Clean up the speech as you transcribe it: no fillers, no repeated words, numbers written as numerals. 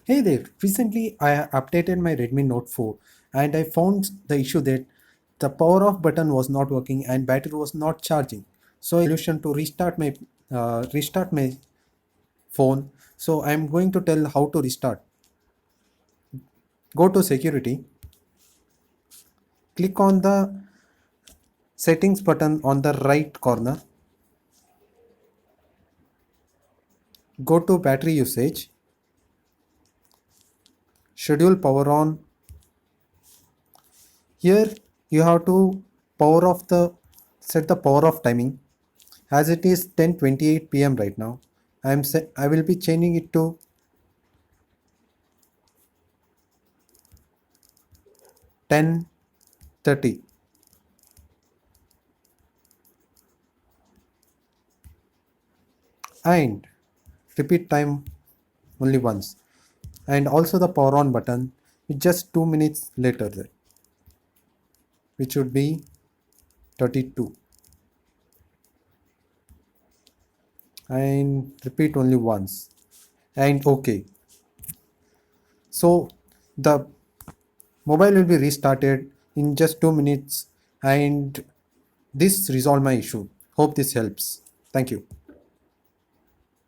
Hey there, recently I updated my Redmi Note 4 and I found the issue that the power off button was not working and battery was not charging. So I solution to restart my phone. So I'm going to tell how to restart. Go to security, click on the settings button on the right corner, go to battery usage, schedule power on. Here you have to power off the set the power off timing. As it is 10:28 p.m. right now, I will be changing it to 10:30 and repeat time only once, and also the power on button is just 2 minutes later there, which would be 32, and repeat only once and okay. So the mobile will be restarted in just 2 minutes, and this resolved my issue. Hope this helps. Thank you.